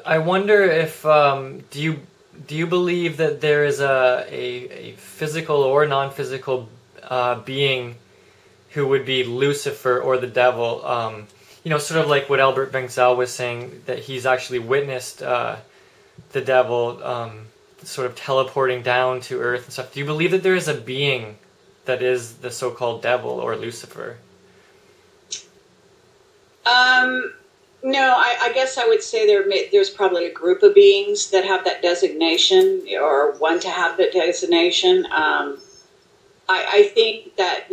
I wonder if do you believe that there is a physical or non-physical being who would be Lucifer or the devil? Sort of like what Albert Bengzel was saying, that he's actually witnessed the devil sort of teleporting down to Earth and stuff. Do you believe that there is a being that is the so-called devil or Lucifer? No, I guess I would say there's probably a group of beings that have that designation or want to have that designation. I think that,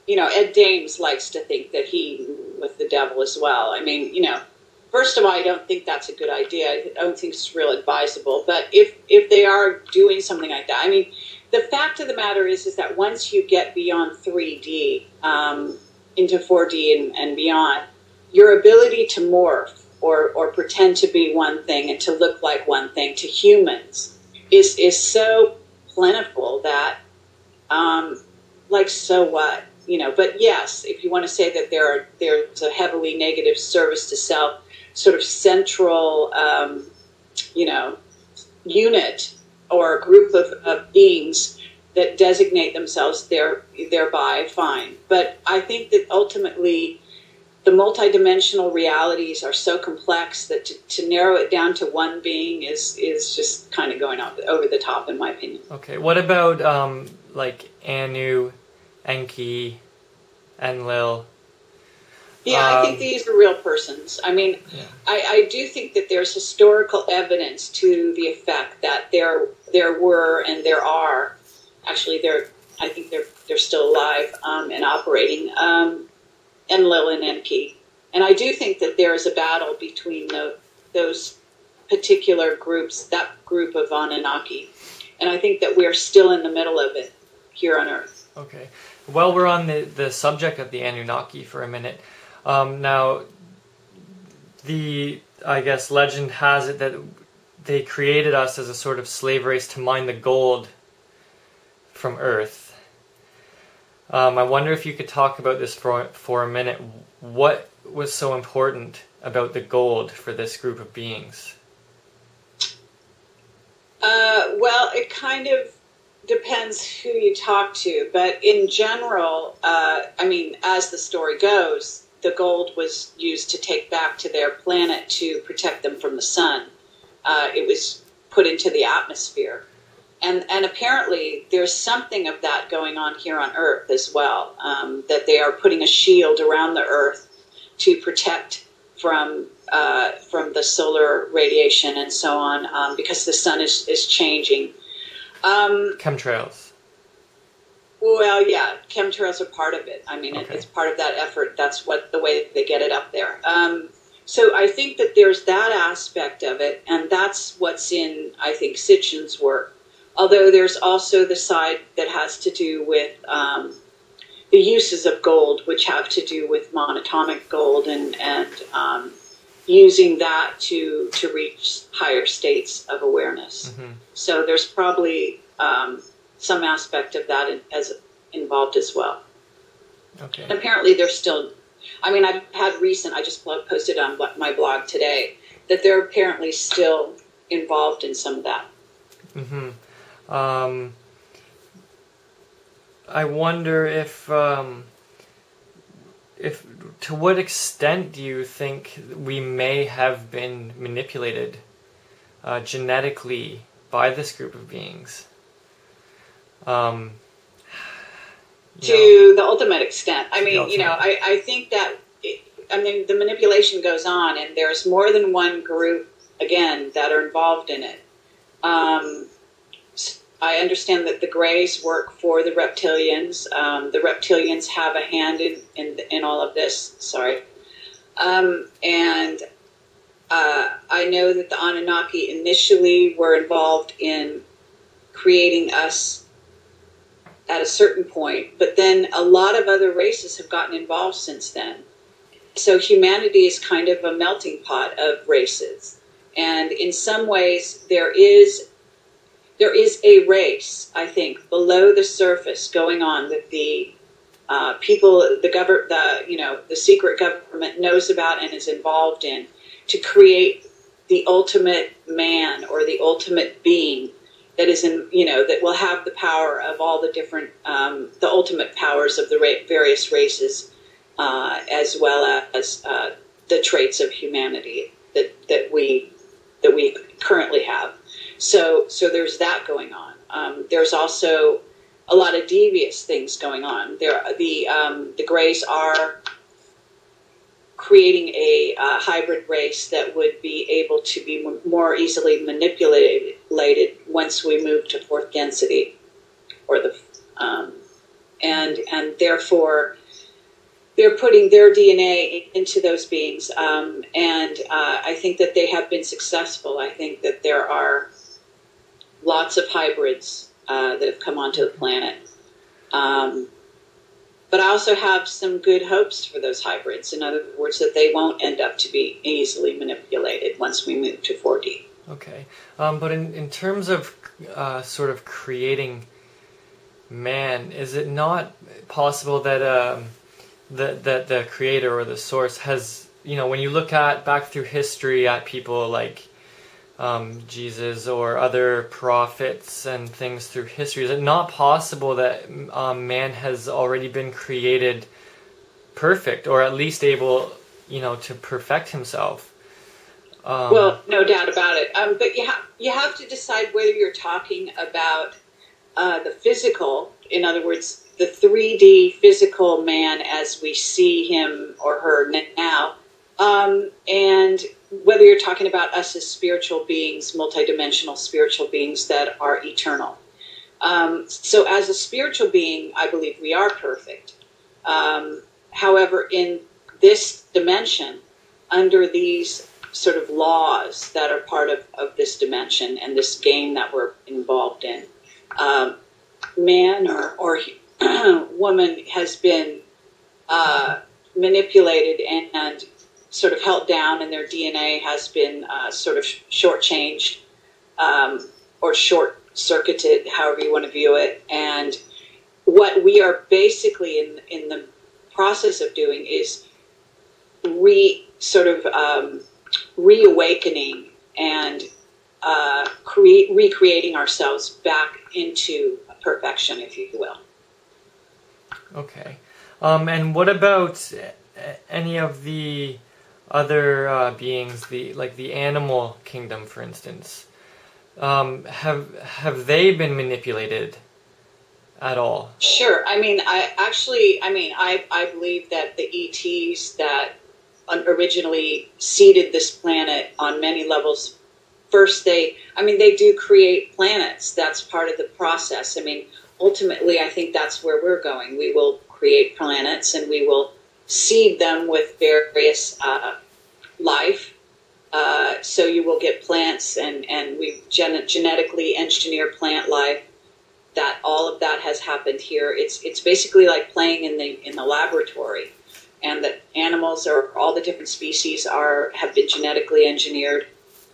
Ed Dames likes to think that he with the devil as well. I mean, first of all, I don't think that's a good idea. I don't think it's real advisable. But if they are doing something like that, I mean, the fact of the matter is that once you get beyond 3D into 4D and beyond, your ability to morph or pretend to be one thing and to look like one thing to humans is so plentiful that, so what? But yes, if you want to say that there's a heavily negative service to self sort of central, unit or group of beings that designate themselves thereby, fine. But I think that ultimately the multidimensional realities are so complex that to narrow it down to one being is just kind of going over the top, in my opinion. Okay, what about Anu, Enki, Enlil? Yeah, I think these are real persons. I mean, yeah. I do think that there's historical evidence to the effect that there were and there are, actually I think they're still alive and operating, Enlil and Enki. And I do think that there is a battle between those particular groups, that group of Anunnaki. And I think that we're still in the middle of it here on Earth. Okay. Well, we're on the subject of the Anunnaki for a minute. Now, I guess legend has it that they created us as a sort of slave race to mine the gold from Earth. I wonder if you could talk about this for a minute. What was so important about the gold for this group of beings? Well, it kind of depends who you talk to, but in general, as the story goes, the gold was used to take back to their planet to protect them from the sun. It was put into the atmosphere. And apparently there's something of that going on here on Earth as well, that they are putting a shield around the Earth to protect from the solar radiation and so on, because the sun is changing. Chemtrails. Well, yeah, chemtrails are part of it. I mean, okay. It's part of that effort. That's the way they get it up there. So I think that there's that aspect of it, and that's what's in, I think, Sitchin's work. Although there's also the side that has to do with the uses of gold, which have to do with monatomic gold and using that to reach higher states of awareness. Mm-hmm. So there's probably some aspect of that as involved as well. Okay. And apparently there's still, I just posted on my blog today that they're apparently still involved in some of that. Mm-hmm. I wonder if to what extent do you think we may have been manipulated genetically by this group of beings? To the ultimate extent. I think that the manipulation goes on, and there's more than one group, again, that are involved in it. I understand that the Greys work for the reptilians. The reptilians have a hand in all of this. Sorry. And I know that the Anunnaki initially were involved in creating us at a certain point, but then a lot of other races have gotten involved since then. So humanity is kind of a melting pot of races. And in some ways, there is a race, I think, below the surface going on that the people, the secret government knows about and is involved in. to create the ultimate man or the ultimate being that is in, that will have the power of all the different, the ultimate powers of the various races, as well as the traits of humanity that we currently have. So there's that going on. There's also a lot of devious things going on. The Greys are creating a hybrid race that would be able to be more easily manipulated once we move to fourth density, or and therefore they're putting their DNA into those beings, and I think that they have been successful. I think that there are lots of hybrids that have come onto the planet. But I also have some good hopes for those hybrids. In other words, that they won't end up to be easily manipulated once we move to 4D. Okay. But in terms of sort of creating man, is it not possible that that the creator or the source has, when you look back through history at people like Jesus or other prophets and things through history, is it not possible that man has already been created perfect, or at least able, to perfect himself? Well, no doubt about it. But you have to decide whether you're talking about the physical, in other words, the 3D physical man as we see him or her now, and whether you're talking about us as spiritual beings, multidimensional spiritual beings that are eternal. So as a spiritual being, I believe we are perfect. However, in this dimension, under these sort of laws that are part of this dimension and this game that we're involved in, man or woman has been manipulated and sort of held down, and their DNA has been sort of shortchanged or short-circuited, however you want to view it. And what we are basically in the process of doing is reawakening and recreating ourselves back into perfection, if you will. Okay. And what about any of the other beings, like the animal kingdom, for instance? Have they been manipulated at all? Sure. I believe that the ETs that originally seeded this planet on many levels, first they do create planets. That's part of the process. Ultimately, I think that's where we're going. We will create planets, and we will seed them with various life. So you will get plants, and we genetically engineer plant life. That all of that has happened here. It's basically like playing in the laboratory, and the animals or all the different species have been genetically engineered.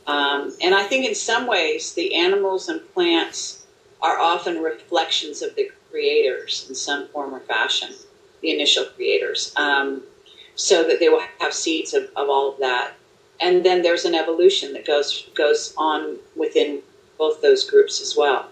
And I think in some ways the animals and plants are often reflections of the creators in some form or fashion, the initial creators, so that they will have seeds of all of that. And then there's an evolution that goes on within both those groups as well.